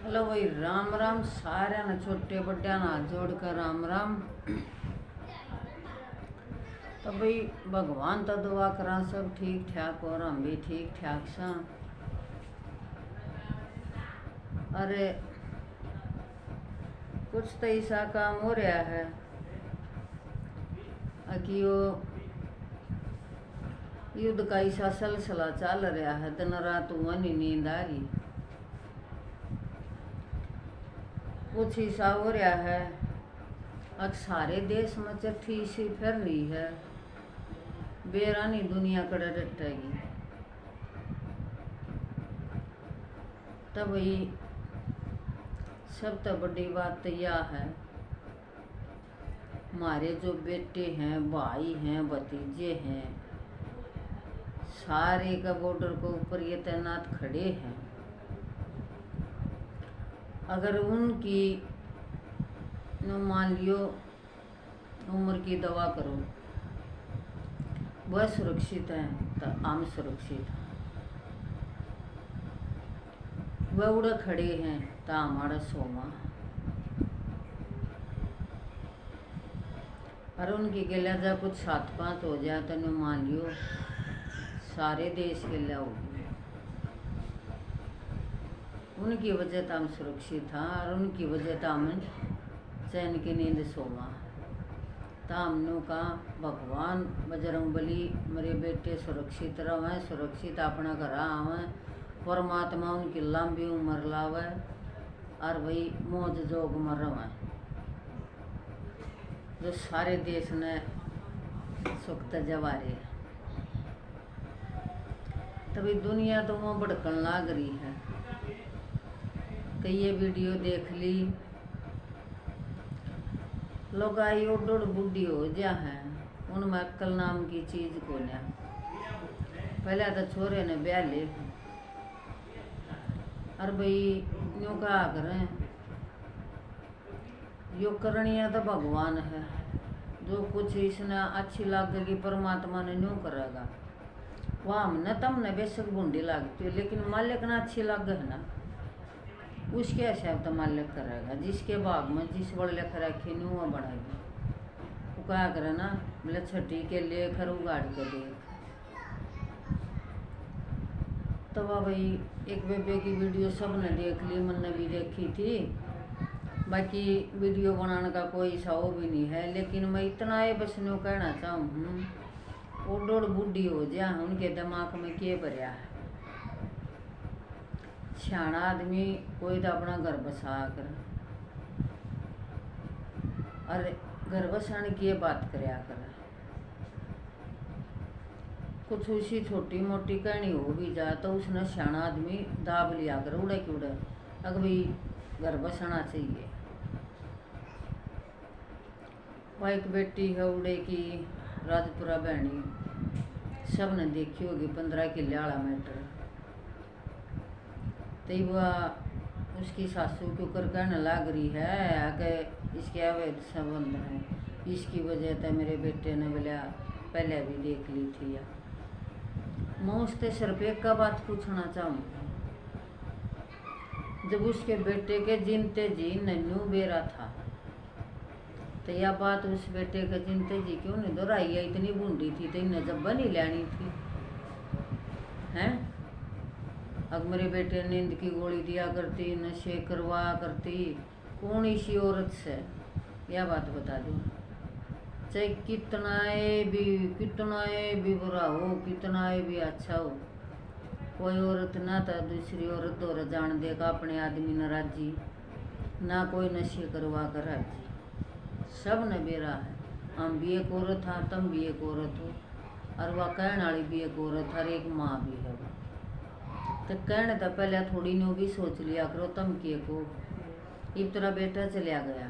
Hello भाई, राम राम सारे ने छोटे बड्डा ना जोड़ कर राम राम। तो भाई भगवान तो दुआ करा सब ठीक ठाक और हम भी ठीक ठाक सा। अरे कुछ तो ऐसा काम हो रहा है कि वो युद्ध का ऐसा सिलसिला चल रहा है, दिन रात हुआ नहीं नींद आ रही। कुछ ऐसा हो रहा है अब सारे देश में चिट्ठी सी फिर रही है, बेरानी दुनिया कड़े डटेगी। तब वही सब तो बड़ी बात तो यह है, हमारे जो बेटे हैं, भाई हैं, भतीजे हैं, सारे का बॉर्डर के ऊपर ये तैनात खड़े हैं। अगर उनकी मान लियो उम्र की दवा करो, वह सुरक्षित है तो हम सुरक्षित हैं। वह उड़ खड़े हैं तो हमारा सोमा। और उनकी गिला जा कुछ 7-5 हो जाए तो मान लियो सारे देश गिला होगी। उनकी वजह तो हम सुरक्षित था और उनकी वजह तो हम चैन की नींद सोमा। तो हमने कहा भगवान बजरंगबली मेरे बेटे सुरक्षित रहें, सुरक्षित अपना घर आवें, परमात्मा उनकी लंबी उम्र लावे और वही मौज जोग में रहें, जो सारे देश ने सुख जवारे। तभी दुनिया तो वहाँ भड़कन लाग रही है। तो ये वीडियो देख ली, लोग आई ओडोड़ बुढ़ी हो जा है, उनमें अक्ल नाम की चीज को ना। पहले तो छोरे ने ब्याह ले और भाई यूँ कहा करें, यो करणीय तो भगवान है, जो कुछ इसने अच्छी लगेगी परमात्मा ने न्यू करेगा। वह हमने तमने बेशक बूंदी लगती है, लेकिन मालिक ना अच्छी लग है ना, उसके हिसाब तो मालिक करेगा। जिसके बाग में जिस बड़ लिख रखी न्यू वो बढ़ाएगी। वो क्या करे ना, बोले छठी के लिए खर उगाड़ के देख। तो वह भाई एक बेबे की वीडियो सब ने देख ली, मैंने भी देखी थी। बाकी वीडियो बनाने का कोई साव भी नहीं है, लेकिन मैं इतना है बस न्यू कहना चाहूँ, वो डोड़ बूढ़ी हो जा, उनके दिमाग में क्या भरिया है। सियाना आदमी कोई तो अपना घर बसा कर, अरे घर बसाने की बात करया कर। कुछ उसी छोटी मोटी कहनी हो भी जा तो उसने सियाना आदमी दाब लिया कर, उड़े की उड़े अगर भाई घर बसाना चाहिए। वह एक बेटी है उड़े की, राजपुरा बहनी, सब ने देखी होगी, 15 किले वाला मैटर। तो वह उसकी सासू के ऊपर कहने लग रही है कि इसके अवैध संबंध है, इसकी वजह से मेरे बेटे ने बोला पहले भी देख ली थी। या मैं उससे सिर्फ एक का बात पूछना चाहूँगी, जब उसके बेटे के जिनते जी नन्नू बेरा था तो यह बात उस बेटे के जिनते जी क्यों नहीं दोहराई है? इतनी बूंदी थी तो इन्हें जब बनी लेनी थी हैं। अब मेरे बेटे नींद की गोली दिया करती, नशे करवा करती, कौन इसी औरत से? यह बात बता दो। चाहे कितना भी बुरा हो, कितना भी अच्छा हो, कोई औरत ना तो दूसरी औरत और जान देगा अपने आदमी न राजी, ना कोई नशे करवा कर राजी। सब ने बेरा है। हम भी एक औरत हाँ, तुम भी एक औरत हो, और वह कहने वाली भी एक औरत, हर एक माँ भी है। तो कहने तो पहले थोड़ी नो भी सोच लिया करो तुम के को। इब तेरा बेटा चलिया गया,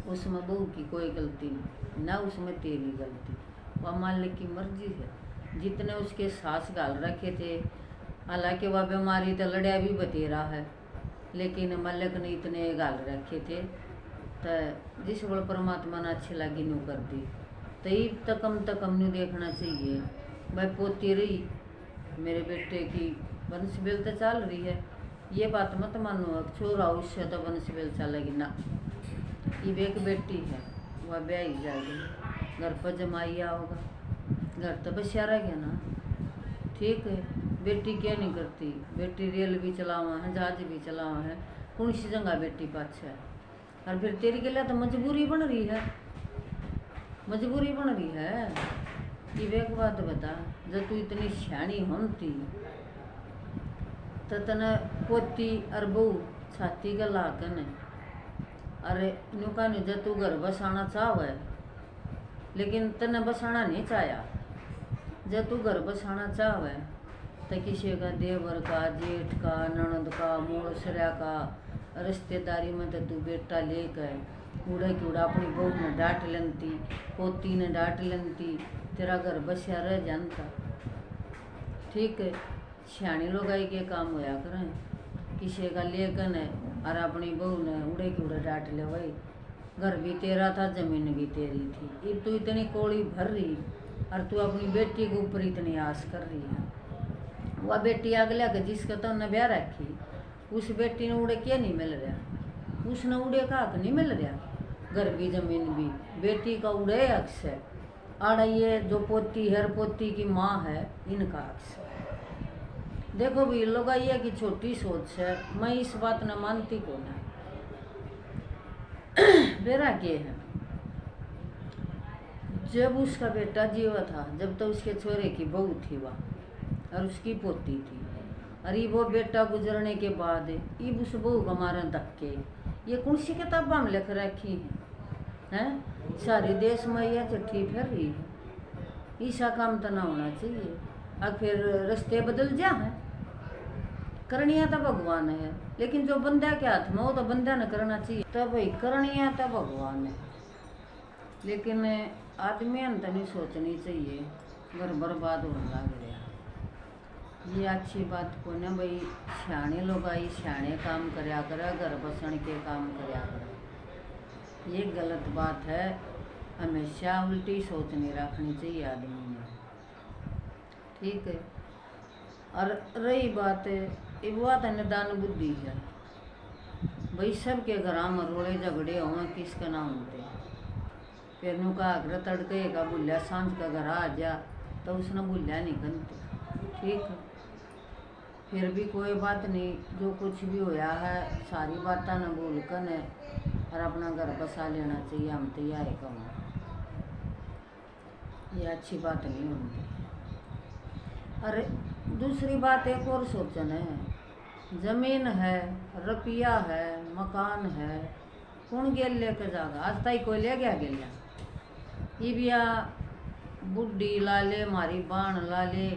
उसमें बहू की कोई गलती नहीं, ना उसमें तेरी गलती, वह मालिक की मर्जी है। जितने उसके सास गाल रखे थे, हालांकि वह बीमारी तो लड़िया भी बतेरा है, लेकिन मालिक ने इतने गाल रखे थे तो जिस बड़ परमात्मा ने अच्छी लगी न्यू कर दी। तो ईब तकम न्यू देखना चाहिए। भाई पोती रही मेरे बेटे की वंश बेल तो चल रही है, ये बात मत मानो अब छोरा उससे तो बन से बेल चलेगी ना। ये एक बेटी है, वह ब्याही जाएगी, घर पर जमाई आओगा, घर तो बसिया रह गया ना। ठीक है, बेटी क्या नहीं करती, बेटी रेल भी चलावा है, जहाज भी चलावा है, कौन सी जगह बेटी पाछे है। और फिर तेरी के लिए तो मजबूरी बन रही है, मजबूरी बन रही है। ये एक बात बता, जब तू इतनी सियाणी होती तो तने पोती और बहू छाती का लाकन, अरे नुका नहीं जब तू घर बसाना चाहे, लेकिन तने बसाना नहीं चाहया। जब तू घर बसाना चाहे तो किसी का देवर का, जेठ का, ननद का, मोड़सरा का रिश्तेदारी में तो तू बेटा लेकर उड़ा की उड़ा अपनी बहू ने डांट लेती, पोती ने डांट लेती, तेरा घर बसिया रह जानता। ठीक है, सियाणी लोग आई के काम होया करें, किसी का लेकर है और अपनी बहू ने उड़े की उड़े डांट ले। भाई घर भी तेरा था, जमीन भी तेरी थी, अब तू इतनी कोड़ी भर रही और तू अपनी बेटी के ऊपर इतनी आस कर रही है। वह बेटी अगला के जिसका तो ने ब्याह रखी, उस बेटी ने उड़े क्या नहीं मिल रहा, उसने उड़े का हक नहीं मिल रहा। घर भी जमीन भी बेटी का उड़े अक्सर आड़ा, ये जो पोती है पोती की माँ है इनका अक्सर। देखो भी लोग ये कि छोटी सोच है, मैं इस बात न मानती को ना। बेरा के है, जब उसका बेटा जीवा था, जब तो उसके छोरे की बहू थी वह और उसकी पोती थी, अरे वो बेटा गुजरने के बाद ये उस बहू का मारे धक्के, ये कौन सी किताबा में लिख रखी है? सारे देश में यह चिट्ठी फिर रही है, ऐसा काम तो ना होना चाहिए। अब फिर रास्ते बदल जा है, करनिया तो भगवान है, लेकिन जो बंदा के हाथ में वो तो बंदा ने करना चाहिए। तो भाई करनिया तो भगवान है, लेकिन आदमी अंत नहीं सोचनी चाहिए, घर बर्बाद होने लग रहा। ये अच्छी बात को ना भाई, सियाणे लोग आई सियाणे काम करया करे, घर बसन के काम करया करे, ये गलत बात है। हमेशा उल्टी सोच नहीं रखनी चाहिए आदमी ने। ठीक है, और रही बात वो तो निदान बुद्धि है भाई, सबके घर में रोड़े झगड़े हों किसका ना होते, फिर नु का अगर तड़के का बुल्ला सांझ का घर आ जा तो उसने बुल्ला नहीं बनते। ठीक है, फिर भी कोई बात नहीं, जो कुछ भी होया है सारी बातें न भूल कर न और अपना घर बसा लेना चाहिए। हम तो यह कहूँ, ये अच्छी बात नहीं होती। अरे दूसरी बात एक और सोचना है, जमीन है, रुपया है, मकान है, कौन गेल लेकर जाएगा? आज तक कोई ले गया गेलिया, ये भी बुढ़ी ला ले, मारी बाण ला ले,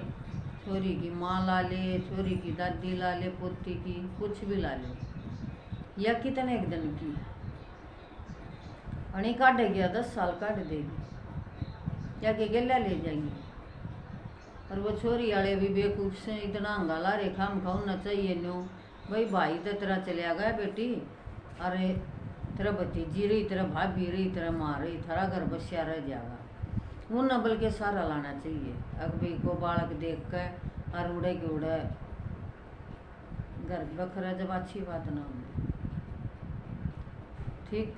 छोरी की माँ ला ले, छोरी की दादी ला ले, पोती की कुछ भी ला ले, या कितने एक दिन की अणी काटेगी, 10 साल काट देगी, या के गेला ले जाएगी। और वो छोरी वाले भी बेवकूफ से इतना हंगाला रे खाम खाऊ ना चाहिए न्यू भाई, भाई तो तेरा चलिया गया बेटी, अरे तेरा भतीजी रही, तेरा भाभी रही, तेरा माँ रही, थारा घर बसिया रह जाएगा। उन न बल्कि सारा लाना चाहिए। अब भाई को बालक देख कर और उड़े के उड़े घर बखरा, जब अच्छी बात ना होती। ठीक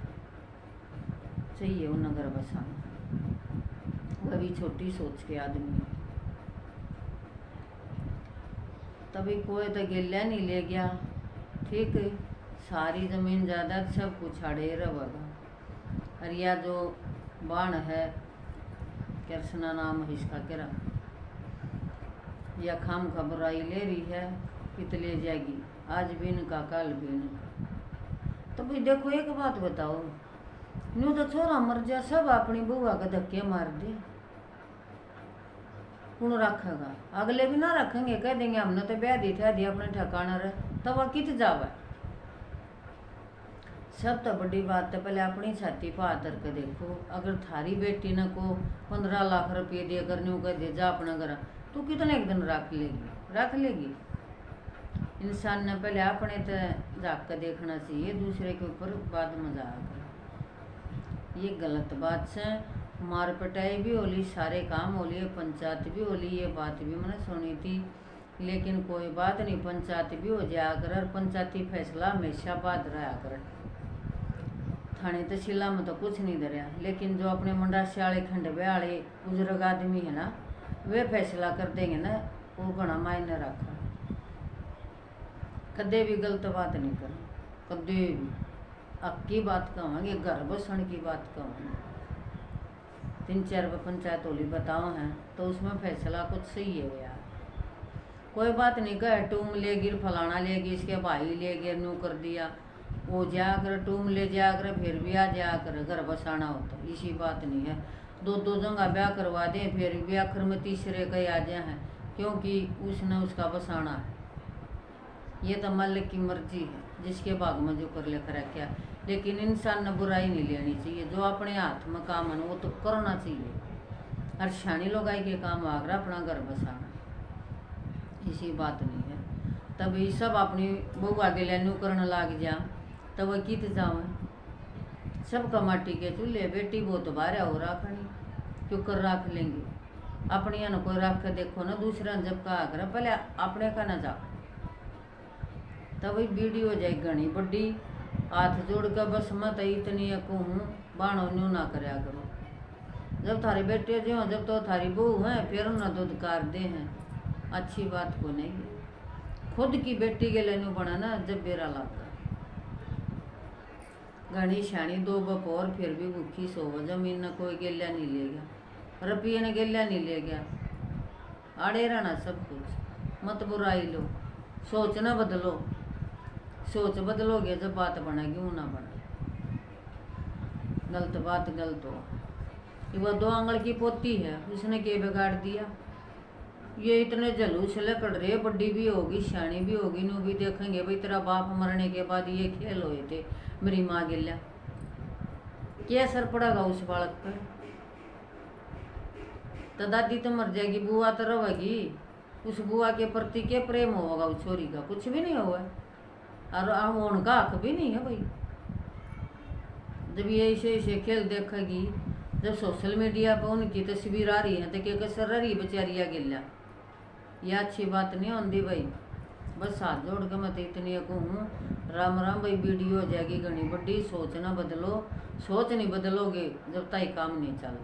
चाहिए उन घर बसाना, वह भी छोटी सोच के आदमी। तभी कोई तो गिल्ला नहीं ले गया। ठीक है, सारी ज़मीन जायदाद सब कुछ अड़े रहेगा। और यह जो बाण है, कृष्णा नाम है इसका, किरा या खाम खबराई ले रही है, कित ले जाएगी, आज भी इनका कल भी इनका। तो भाई देखो एक बात बताओ, न्यू तो छोरा मर जा, सब अपनी बुआ का धक्के मार दे, कौन रखेगा? अगले भी ना रखेंगे, कह देंगे हमने तो ब्याह दी था, दी अपने ठिकाना रहे, तो वह कित जावे। सब तो बड़ी बात है, पहले अपनी छाती पर हाथ रख के देखो। अगर थारी बेटी ने को 15 लाख रुपये दे कर न्यू कह दे जा अपना घर, तू कितने एक दिन रख लेगी? रख लेगी? इंसान ने पहले अपने तो झाँक कर देखना चाहिए, दूसरे के ऊपर बाद में जाकर। ये गलत बात से मार पिटाई भी होली, सारे काम होली, पंचायत भी होली, ये बात भी मैंने सुनी थी। लेकिन कोई बात नहीं, पंचायत भी हो जाया कर, और पंचायती फैसला हमेशा बाद रहा कर। थाने तहसीला में तो कुछ नहीं धरया, लेकिन जो अपने मंडासी वाले खंडवे वाले बुजुर्ग आदमी है ना, वे फैसला कर देंगे ना, वो घना मायने रखा। कदे भी गलत बात नहीं कर, कदे भी अक्की बात कहेंगे, घर बसन की बात कहेंगे। 3-4 पंचायत होली बताओ हैं तो उसमें फैसला कुछ सही है यार। कोई बात नहीं कहे टूम लेगी, फलाना लेगी, इसके भाई ले गए, नू कर दिया, वो जा कर टूम ले जा कर, फिर भी आ जा कर, घर बसाना होता, इसी बात नहीं है। 2 जगह ब्याह करवा दें, फिर भी आखिर में तीसरे कई आ जाए हैं, क्योंकि उसने उसका बसाना है। ये तो मालिक की मर्जी है, जिसके भाग में जो कर ले कर क्या। लेकिन इंसान ने बुराई नहीं लेनी चाहिए, जो अपने हाथ में काम है वो तो करना चाहिए। और शानी लोग आई के काम आकर अपना घर बसाना, इसी बात नहीं है। तभी सब अपनी बहू आगे लेनू करने लग जा, तब वह कित जावे। सबका माटी के चूल्हे, बेटी बहुत बारह हो राखनी, क्यों कर रख लेंगे। अपनी न कोई रख के देखो ना, दूसरा जब कहा कर पहले अपने का ना जा, तब वीडियो जाए घनी बड़ी। हाथ जोड़ कर बस मत इतनी कहूँ बाणो न्यू ना करया करो। जब थारे बेटे जो जब तो थारी बहू है, फिर न दूध कार दे हैं, अच्छी बात को नहीं है। खुद की बेटी के लेने बना ना, जब बेरा लाता घनी शानी 2 बपोर फिर भी भूखी सोव, जमीन न कोई गेल्या नहीं ले गया, रुपये ने गेल्या नहीं ले गया। आड़े रहना सब कुछ, मत बुराई लो, सोच न बदलो। सोच बदलोगे जब बात बनेगी, वो ना बने। गलत बात गलत हो। कि वह 2 आंगल की पोती है, उसने क्या बिगाड़ दिया। ये इतने जलूस लकड़ रहे, बड़ी भी होगी शानी भी होगी, नू भी देखेंगे भाई तेरा बाप मरने के बाद ये खेल हुए थे, मेरी माँ गिल्ला, क्या असर पड़ेगा उस बालक पर। तो दादी तो मर जाएगी, बुआ तो रहेगी, उस बुआ के प्रति क्या प्रेम होगा उस छोरी का, कुछ भी नहीं होगा। और उनका हक भी नहीं है भाई। जब ये ऐसे खेल देखेगी, जब सोशल मीडिया पर उनकी तस्वीर आ रही है तो क्या कसर रही बेचारिया गिल्ला, यह अच्छी बात नहीं होती भाई। बस हाथ जोड़ के मैं तो इतनी कहूँ, राम राम भाई। वीडियो हो जाएगी घनी बड़ी, सोच ना बदलो। सोच नहीं बदलोगे जब तक काम नहीं चल।